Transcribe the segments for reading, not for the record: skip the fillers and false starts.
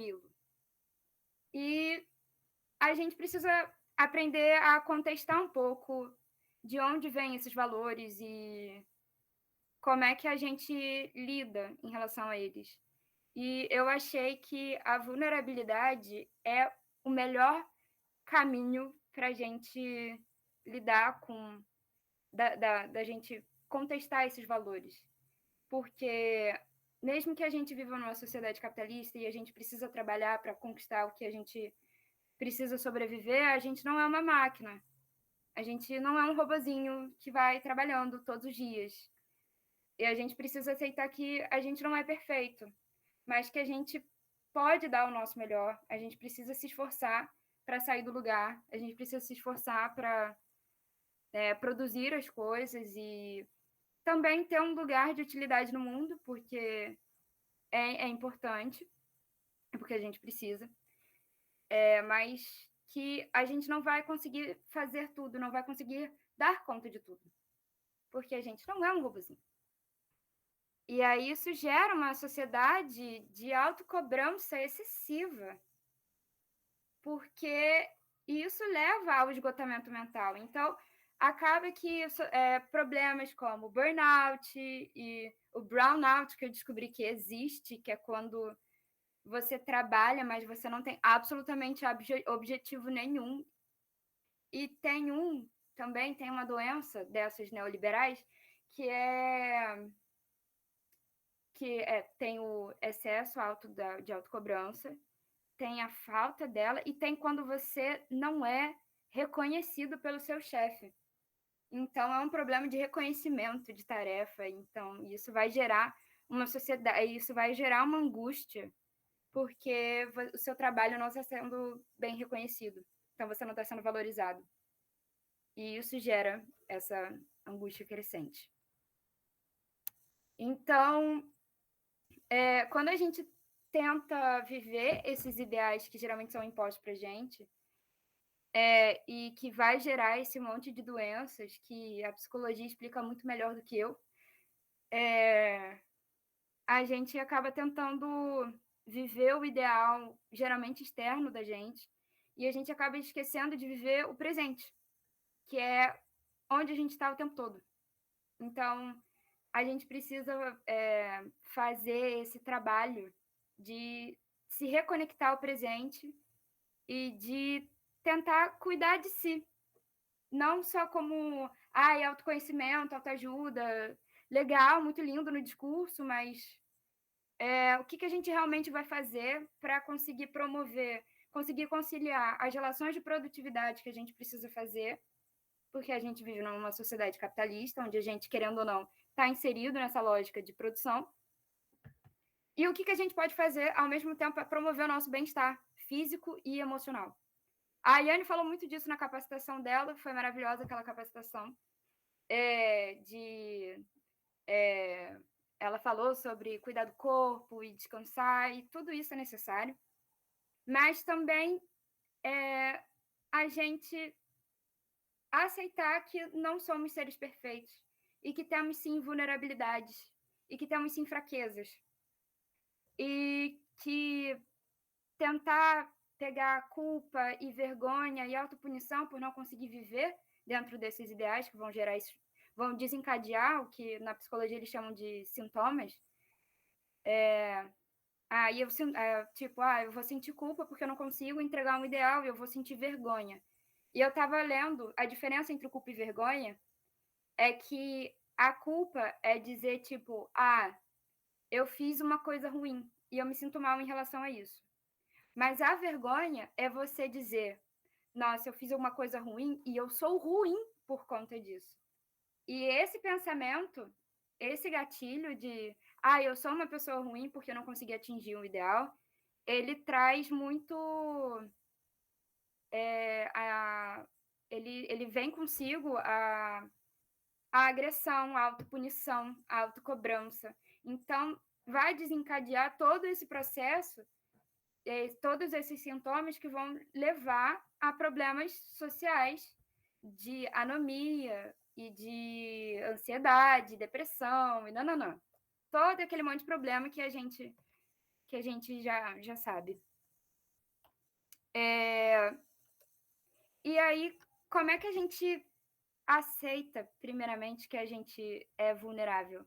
tranquilo. E a gente precisa aprender a contestar um pouco de onde vêm esses valores e como é que a gente lida em relação a eles. E eu achei que a vulnerabilidade é o melhor caminho para a gente lidar com, da gente contestar esses valores. Porque mesmo que a gente viva numa sociedade capitalista e a gente precisa trabalhar para conquistar o que a gente precisa sobreviver, a gente não é uma máquina. A gente não é um robozinho que vai trabalhando todos os dias. E a gente precisa aceitar que a gente não é perfeito, mas que a gente pode dar o nosso melhor. A gente precisa se esforçar para sair do lugar. A gente precisa se esforçar para produzir as coisas e também ter um lugar de utilidade no mundo, porque é importante, porque a gente precisa. Mas que a gente não vai conseguir fazer tudo, não vai conseguir dar conta de tudo, porque a gente não é um robozinho. E aí isso gera uma sociedade de autocobrança excessiva, porque isso leva ao esgotamento mental. Então, acaba que problemas como o burnout e o brownout, que eu descobri que existe, que é quando você trabalha, mas você não tem absolutamente objetivo nenhum. E também tem uma doença dessas neoliberais, tem o excesso alto de autocobrança, tem a falta dela e tem quando você não é reconhecido pelo seu chefe. Então, é um problema de reconhecimento de tarefa. Então, isso vai gerar uma sociedade, isso vai gerar uma angústia, porque o seu trabalho não está sendo bem reconhecido. Então, você não está sendo valorizado. E isso gera essa angústia crescente. Então, quando a gente tenta viver esses ideais que geralmente são impostos para a gente, e que vai gerar esse monte de doenças que a psicologia explica muito melhor do que eu, a gente acaba tentando viver o ideal geralmente externo da gente, e a gente acaba esquecendo de viver o presente, que é onde a gente está o tempo todo. Então, a gente precisa fazer esse trabalho de se reconectar ao presente e de tentar cuidar de si. Não só como autoconhecimento, autoajuda, legal, muito lindo no discurso, mas o que a gente realmente vai fazer para conseguir promover, conseguir conciliar as relações de produtividade que a gente precisa fazer, porque a gente vive numa sociedade capitalista, onde a gente, querendo ou não, está inserido nessa lógica de produção. E o que a gente pode fazer, ao mesmo tempo, para promover o nosso bem-estar físico e emocional. A Yane falou muito disso na capacitação dela, foi maravilhosa aquela capacitação. Ela falou sobre cuidar do corpo e descansar, e tudo isso é necessário. Mas também a gente aceitar que não somos seres perfeitos e que temos, sim, vulnerabilidades e que temos, sim, fraquezas. E que tentar pegar culpa e vergonha e autopunição por não conseguir viver dentro desses ideais que vão gerar isso, vão desencadear o que na psicologia eles chamam de sintomas. Eu vou sentir culpa porque eu não consigo entregar um ideal e eu vou sentir vergonha. E eu estava lendo, a diferença entre culpa e vergonha é que a culpa é dizer, tipo, eu fiz uma coisa ruim e eu me sinto mal em relação a isso. Mas a vergonha é você dizer, nossa, eu fiz uma coisa ruim e eu sou ruim por conta disso. E esse pensamento, esse gatilho de, eu sou uma pessoa ruim porque eu não consegui atingir um ideal, ele traz muito... ele vem consigo a agressão, a autopunição, a autocobrança. Então, vai desencadear todo esse processo, todos esses sintomas que vão levar a problemas sociais de anomia e de ansiedade, depressão e não. Todo aquele monte de problema que que a gente já sabe. E aí, como é que a gente aceita, primeiramente, que a gente é vulnerável?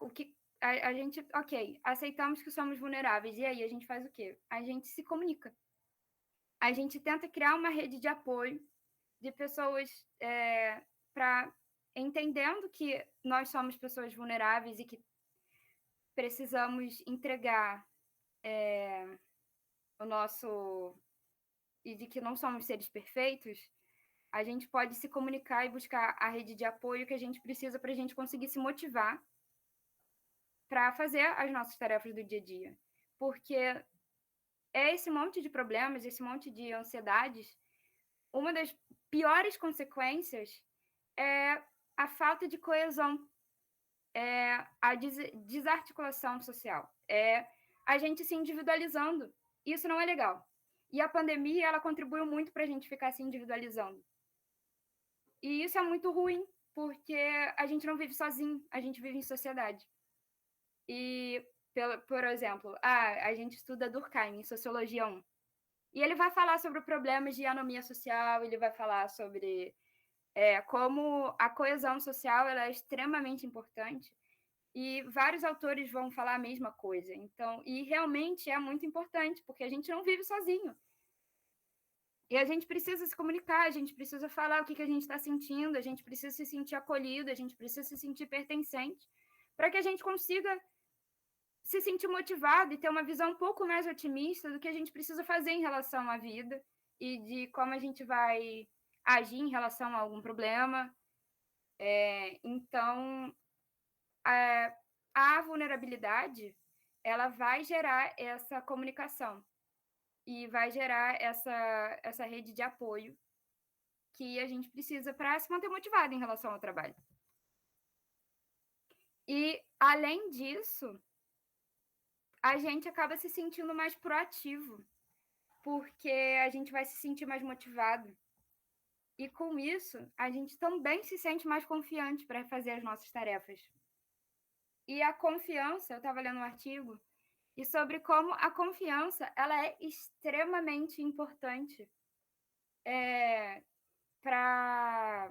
O que a gente, ok, aceitamos que somos vulneráveis, e aí a gente faz o quê? A gente se comunica. A gente tenta criar uma rede de apoio de pessoas para entendendo que nós somos pessoas vulneráveis e que precisamos entregar o nosso e de que não somos seres perfeitos, a gente pode se comunicar e buscar a rede de apoio que a gente precisa para a gente conseguir se motivar para fazer as nossas tarefas do dia a dia. Porque é esse monte de problemas, esse monte de ansiedades, uma das piores consequências é a falta de coesão, é a desarticulação social, é a gente se individualizando. Isso não é legal. E a pandemia, ela contribuiu muito para a gente ficar se individualizando. E isso é muito ruim, porque a gente não vive sozinho, a gente vive em sociedade. E, por exemplo, a gente estuda Durkheim, em Sociologia 1. E ele vai falar sobre problemas de anomia social, ele vai falar sobre como a coesão social ela é extremamente importante. E vários autores vão falar a mesma coisa. Então, e realmente é muito importante, porque a gente não vive sozinho. E a gente precisa se comunicar, a gente precisa falar o que a gente está sentindo, a gente precisa se sentir acolhido, a gente precisa se sentir pertencente, para que a gente consiga se sentir motivado e ter uma visão um pouco mais otimista do que a gente precisa fazer em relação à vida e de como a gente vai agir em relação a algum problema. Então, a vulnerabilidade, ela vai gerar essa comunicação e vai gerar essa rede de apoio que a gente precisa para se manter motivado em relação ao trabalho. E, além disso, a gente acaba se sentindo mais proativo, porque a gente vai se sentir mais motivado. E, com isso, a gente também se sente mais confiante para fazer as nossas tarefas. E a confiança, eu estava lendo um artigo, e sobre como a confiança ela é extremamente importante para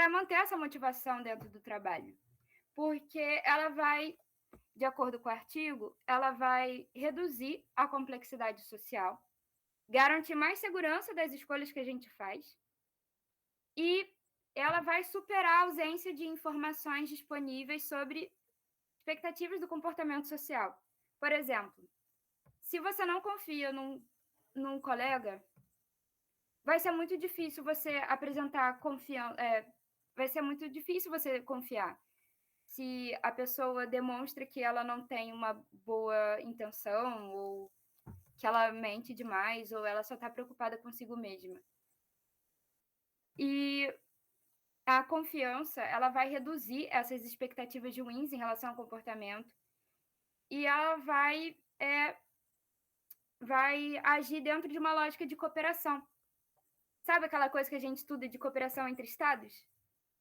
manter essa motivação dentro do trabalho. Porque ela vai, de acordo com o artigo, ela vai reduzir a complexidade social, garantir mais segurança das escolhas que a gente faz e ela vai superar a ausência de informações disponíveis sobre expectativas do comportamento social. Por exemplo, se você não confia num colega, vai ser muito difícil você apresentar confiança. Vai ser muito difícil você confiar se a pessoa demonstra que ela não tem uma boa intenção ou que ela mente demais ou ela só está preocupada consigo mesma. E a confiança, ela vai reduzir essas expectativas ruins em relação ao comportamento e ela vai agir dentro de uma lógica de cooperação. Sabe aquela coisa que a gente estuda de cooperação entre estados?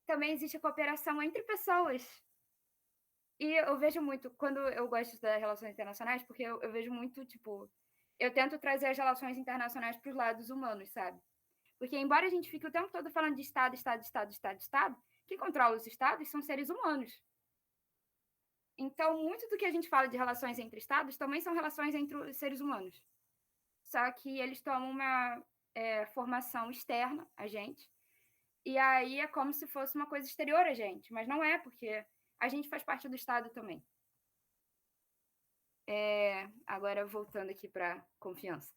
Também existe cooperação entre pessoas. E eu vejo muito, quando eu gosto de estudar relações internacionais, porque eu vejo muito, tipo, eu tento trazer as relações internacionais para os lados humanos, sabe? Porque, embora a gente fique o tempo todo falando de Estado, Estado, Estado, Estado, Estado, quem controla os Estados são seres humanos. Então, muito do que a gente fala de relações entre Estados também são relações entre os seres humanos. Só que eles tomam uma formação externa a gente, e aí é como se fosse uma coisa exterior a gente, mas não é, porque a gente faz parte do Estado também. Agora, voltando aqui para confiança.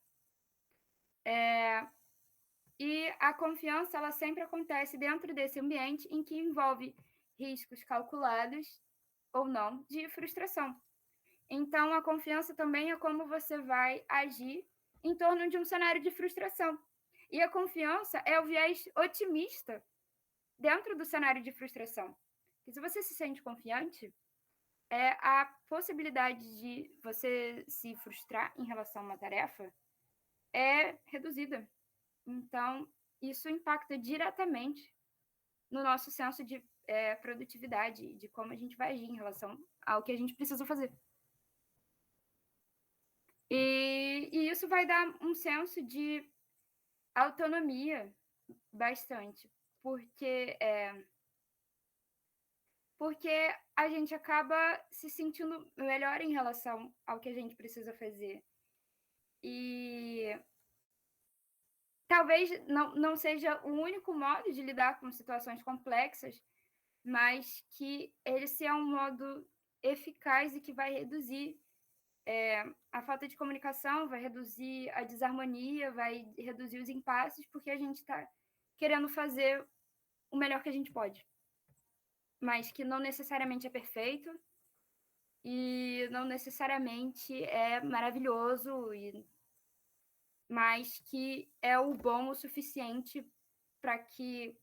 E a confiança, ela sempre acontece dentro desse ambiente em que envolve riscos calculados ou não de frustração. Então, a confiança também é como você vai agir em torno de um cenário de frustração. E a confiança é o viés otimista dentro do cenário de frustração. E se você se sente confiante, a possibilidade de você se frustrar em relação a uma tarefa é reduzida. Então, isso impacta diretamente no nosso senso de produtividade, de como a gente vai agir em relação ao que a gente precisa fazer. E isso vai dar um senso de autonomia bastante, porque a gente acaba se sentindo melhor em relação ao que a gente precisa fazer. E talvez não seja o único modo de lidar com situações complexas, mas que ele seja um modo eficaz e que vai reduzir a falta de comunicação, vai reduzir a desarmonia, vai reduzir os impasses, porque a gente está querendo fazer o melhor que a gente pode, mas que não necessariamente é perfeito e não necessariamente é maravilhoso, mas que é o bom o suficiente para que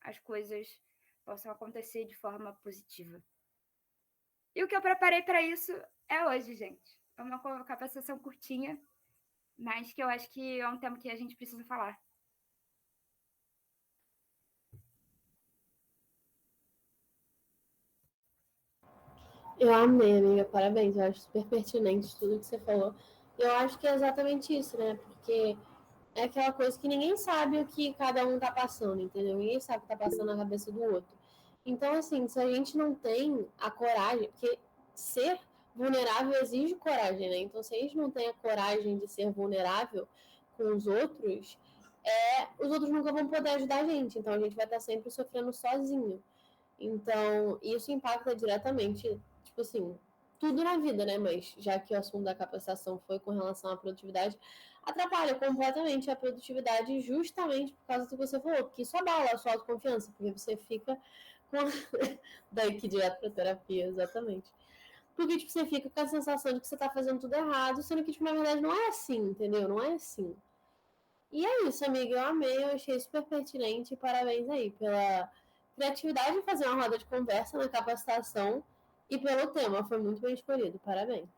as coisas possam acontecer de forma positiva. E o que eu preparei para isso é hoje, gente. É uma capacitação curtinha, mas que eu acho que é um tema que a gente precisa falar. Eu amei, amiga, parabéns. Eu acho super pertinente tudo que você falou. Eu acho que é exatamente isso, né? Porque é aquela coisa que ninguém sabe o que cada um tá passando, entendeu? Ninguém sabe o que tá passando na cabeça do outro. Então, assim, se a gente não tem a coragem, porque ser vulnerável exige coragem, né? Então, se a gente não tem a coragem de ser vulnerável com os outros nunca vão poder ajudar a gente. Então, a gente vai estar sempre sofrendo sozinho. Então, isso impacta diretamente, tipo assim, tudo na vida, né? Mas já que o assunto da capacitação foi com relação à produtividade, atrapalha completamente a produtividade justamente por causa do que você falou, porque isso abala a sua autoconfiança, porque você fica com. Daí que direto pra terapia, exatamente. Porque, tipo, você fica com a sensação de que você tá fazendo tudo errado, sendo que, tipo, na verdade não é assim, entendeu? Não é assim. E é isso, amiga. Eu amei, eu achei super pertinente. Parabéns aí pela criatividade de fazer uma roda de conversa na capacitação e pelo tema. Foi muito bem escolhido. Parabéns.